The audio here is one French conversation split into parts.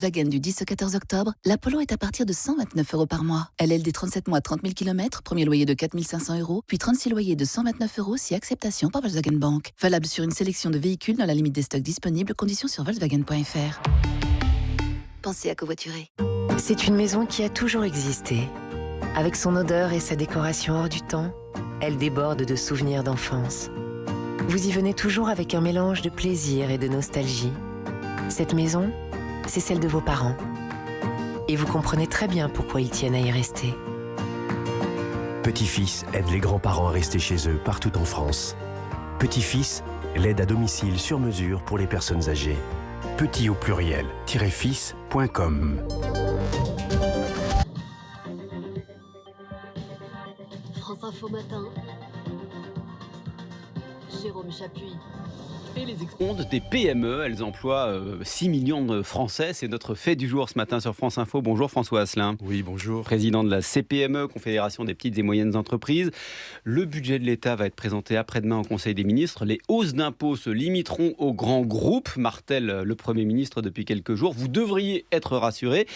Volkswagen du 10 au 14 octobre, la Polo est à partir de 129 € par mois. LLD 37 mois, 30 000 km, premier loyer de 4 500 €, puis 36 loyers de 129 € si acceptation par Volkswagen Bank. Valable sur une sélection de véhicules dans la limite des stocks disponibles, conditions sur Volkswagen.fr. Pensez à covoiturer. C'est une maison qui a toujours existé. Avec son odeur et sa décoration hors du temps, elle déborde de souvenirs d'enfance. Vous y venez toujours avec un mélange de plaisir et de nostalgie. Cette maison, c'est celle de vos parents. Et vous comprenez très bien pourquoi ils tiennent à y rester. Petit-Fils aide les grands-parents à rester chez eux partout en France. Petit-Fils, l'aide à domicile sur mesure pour les personnes âgées. Petit au pluriel, -fils.com. France Info Matin, Jérôme Chapuis. Et les expondes des PME, elles emploient 6 millions de Français. C'est notre fait du jour ce matin sur France Info. Bonjour François Asselin. Oui, bonjour. Président de la CPME, Confédération des petites et moyennes entreprises. Le budget de l'État va être présenté après-demain au Conseil des ministres. Les hausses d'impôts se limiteront aux grands groupes, martèle le Premier ministre depuis quelques jours. Vous devriez être rassurés.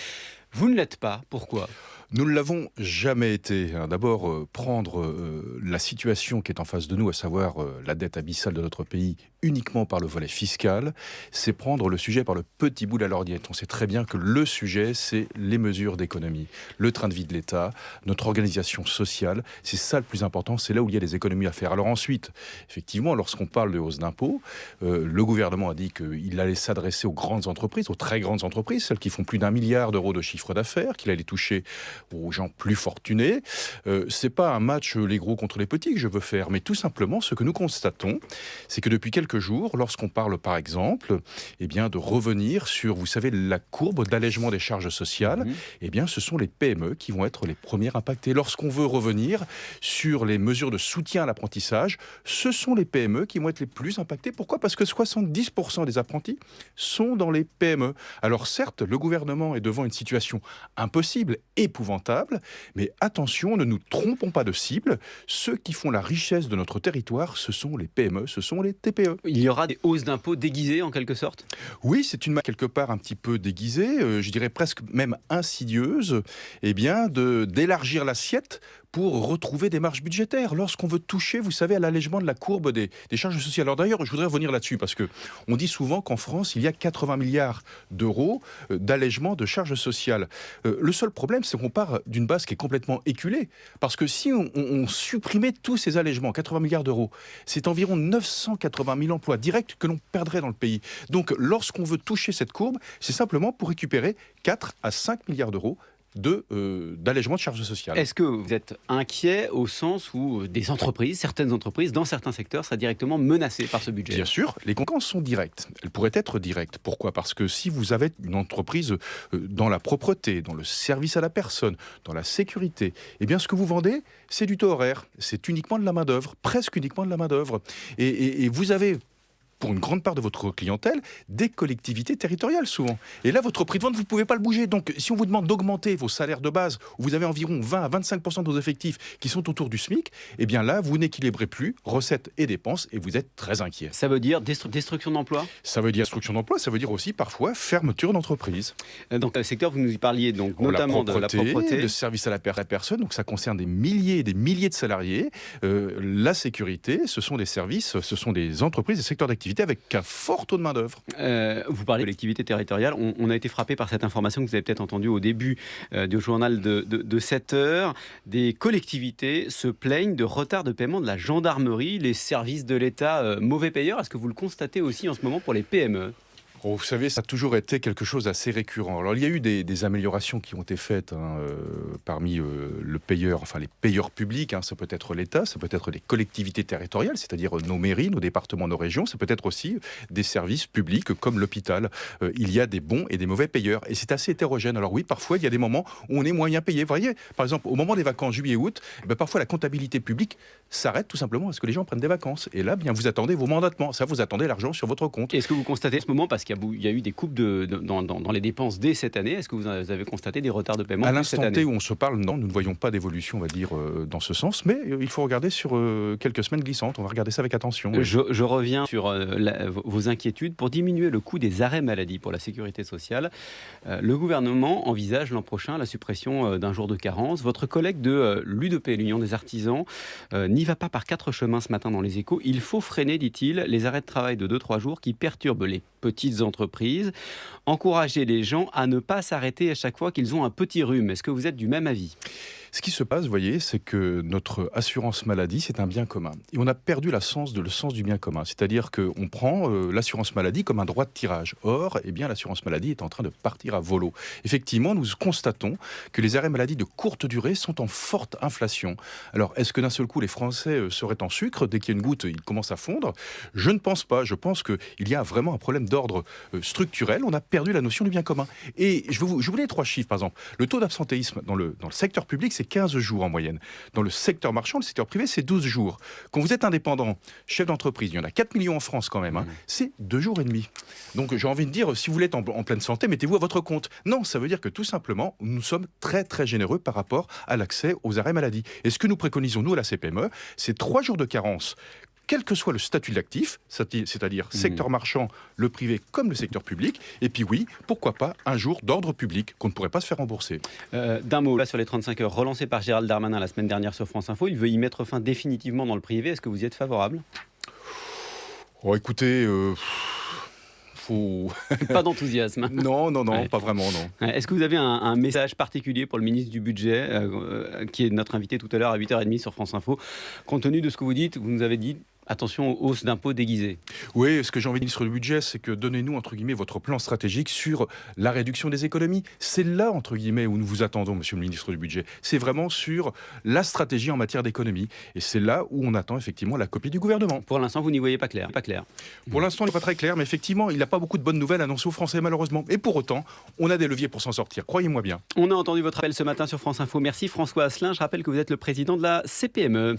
Vous ne l'êtes pas. Pourquoi ? Nous ne l'avons jamais été. D'abord, prendre la situation qui est en face de nous, à savoir la dette abyssale de notre pays, uniquement par le volet fiscal, c'est prendre le sujet par le petit bout de la lorgnette. On sait très bien que le sujet, c'est les mesures d'économie, le train de vie de l'État, notre organisation sociale. C'est ça le plus important, c'est là où il y a des économies à faire. Alors ensuite, effectivement, lorsqu'on parle de hausse d'impôts, le gouvernement a dit qu'il allait s'adresser aux grandes entreprises, aux très grandes entreprises, celles qui font plus d'1 milliard d'euros de chiffre d'affaires, qu'il allait toucher aux gens plus fortunés. C'est pas un match les gros contre les petits que je veux faire, mais tout simplement ce que nous constatons, c'est que depuis quelques jours, lorsqu'on parle par exemple de revenir sur, vous savez, la courbe d'allègement des charges sociales, ce sont les PME qui vont être les premières impactées. Lorsqu'on veut revenir sur les mesures de soutien à l'apprentissage, ce sont les PME qui vont être les plus impactées. Pourquoi ? Parce que 70% des apprentis sont dans les PME. Alors certes, le gouvernement est devant une situation impossible, épouvantable, mais attention, ne nous trompons pas de cible. Ceux qui font la richesse de notre territoire, ce sont les PME, ce sont les TPE. Il y aura des hausses d'impôts déguisées en quelque sorte ? Oui, c'est une quelque part un petit peu déguisée, je dirais presque même insidieuse, d'élargir l'assiette pour retrouver des marges budgétaires. Lorsqu'on veut toucher, vous savez, à l'allègement de la courbe des charges sociales. Alors d'ailleurs, je voudrais revenir là-dessus, parce qu'on dit souvent qu'en France, il y a 80 milliards d'euros d'allègement de charges sociales. Le seul problème, c'est qu'on part d'une base qui est complètement éculée, parce que si on supprimait tous ces allègements, 80 milliards d'euros, c'est environ 980 000 emplois directs que l'on perdrait dans le pays. Donc lorsqu'on veut toucher cette courbe, c'est simplement pour récupérer 4 à 5 milliards d'euros d'allègement de charges sociales. Est-ce que vous êtes inquiet au sens où des entreprises, certaines entreprises, dans certains secteurs, seraient directement menacées par ce budget ? Bien sûr, les conséquences sont directes. Elles pourraient être directes. Pourquoi ? Parce que si vous avez une entreprise dans la propreté, dans le service à la personne, dans la sécurité, ce que vous vendez, c'est du taux horaire. C'est uniquement de la main-d'œuvre, presque uniquement de la main-d'œuvre. Et vous avez, pour une grande part de votre clientèle, des collectivités territoriales souvent. Et là, votre prix de vente, vous ne pouvez pas le bouger. Donc, si on vous demande d'augmenter vos salaires de base, où vous avez environ 20 à 25% de vos effectifs qui sont autour du SMIC, là, vous n'équilibrez plus recettes et dépenses et vous êtes très inquiet. Ça veut dire destruction d'emplois ? Ça veut dire destruction d'emplois, ça veut dire aussi parfois fermeture d'entreprise. Dans le secteur, vous nous y parliez donc, notamment de la propreté. Le service à la personne, donc ça concerne des milliers et des milliers de salariés. La sécurité, ce sont des services, ce sont des entreprises, des secteurs d'activité avec un fort taux de main-d'œuvre. Vous parlez de collectivité territoriale. On a été frappé par cette information que vous avez peut-être entendue au début du journal de 7 heures. Des collectivités se plaignent de retard de paiement de la gendarmerie, les services de l'État mauvais payeurs. Est-ce que vous le constatez aussi en ce moment pour les PME ? Vous savez, ça a toujours été quelque chose d'assez récurrent. Alors, il y a eu des améliorations qui ont été faites parmi le payeur, enfin les payeurs publics. Ça peut être l'État, ça peut être les collectivités territoriales, c'est-à-dire nos mairies, nos départements, nos régions. Ça peut être aussi des services publics comme l'hôpital. Il y a des bons et des mauvais payeurs. Et c'est assez hétérogène. Alors oui, parfois, il y a des moments où on est moyen payé. Vous voyez, par exemple, au moment des vacances juillet-août, parfois la comptabilité publique s'arrête tout simplement parce que les gens prennent des vacances. Et là, vous attendez vos mandatements. Ça, vous attendez l'argent sur votre compte. Est-ce que vous constatez en ce moment, parce qu'il il y a eu des coupes dans les dépenses dès cette année. Est-ce que vous avez constaté des retards de paiement À plus cette l'instant année? T où on se parle, non, nous ne voyons pas d'évolution, on va dire, dans ce sens, mais il faut regarder sur quelques semaines glissantes, on va regarder ça avec attention. Oui. Je reviens sur vos inquiétudes. Pour diminuer le coût des arrêts maladie pour la sécurité sociale, le gouvernement envisage l'an prochain la suppression d'un jour de carence. Votre collègue de l'UDP, l'Union des artisans, n'y va pas par 4 chemins ce matin dans les Échos. Il faut freiner, dit-il, les arrêts de travail de 2-3 jours qui perturbent les petites entreprises. Encourager les gens à ne pas s'arrêter à chaque fois qu'ils ont un petit rhume. Est-ce que vous êtes du même avis? Ce qui se passe, vous voyez, c'est que notre assurance maladie, c'est un bien commun. Et on a perdu le sens du bien commun. C'est-à-dire qu'on prend l'assurance maladie comme un droit de tirage. Or, eh bien, l'assurance maladie est en train de partir à volo. Effectivement, nous constatons que les arrêts maladie de courte durée sont en forte inflation. Alors, est-ce que d'un seul coup, les Français seraient en sucre? Dès qu'il y a une goutte, ils commencent à fondre? Je ne pense pas. Je pense qu'il y a vraiment un problème d'ordre structurel. On a perdu la notion du bien commun. Et je vous donner 3 chiffres, par exemple. Le taux d'absentéisme dans le secteur public, c'est 15 jours en moyenne. Dans le secteur marchand, le secteur privé, c'est 12 jours. Quand vous êtes indépendant, chef d'entreprise, il y en a 4 millions en France quand même, c'est 2 jours et demi. Donc j'ai envie de dire, si vous voulez être en pleine santé, mettez-vous à votre compte. Non, ça veut dire que tout simplement, nous sommes très très généreux par rapport à l'accès aux arrêts maladie. Et ce que nous préconisons, nous, à la CPME, c'est 3 jours de carence, quel que soit le statut de l'actif, c'est-à-dire secteur marchand, le privé comme le secteur public, et puis oui, pourquoi pas un jour d'ordre public qu'on ne pourrait pas se faire rembourser. D'un mot, là sur les 35 heures, relancé par Gérald Darmanin la semaine dernière sur France Info, il veut y mettre fin définitivement dans le privé. Est-ce que vous y êtes favorable? Oh, écoutez... Pas d'enthousiasme. Non, pas vraiment, non. Est-ce que vous avez un message particulier pour le ministre du Budget, qui est notre invité tout à l'heure à 8h30 sur France Info? Compte tenu de ce que vous dites, vous nous avez dit... Attention aux hausses d'impôts déguisées. Oui, ce que j'ai envie de dire sur le budget, c'est que donnez-nous, entre guillemets, votre plan stratégique sur la réduction des économies. C'est là, entre guillemets, où nous vous attendons, monsieur le ministre du Budget. C'est vraiment sur la stratégie en matière d'économie. Et c'est là où on attend effectivement la copie du gouvernement. Pour l'instant, vous n'y voyez pas clair. Pour l'instant, il n'est pas très clair, mais effectivement, il n'a pas beaucoup de bonnes nouvelles annoncées aux Français, malheureusement. Et pour autant, on a des leviers pour s'en sortir, croyez-moi bien. On a entendu votre appel ce matin sur France Info. Merci François Asselin. Je rappelle que vous êtes le président de la CPME.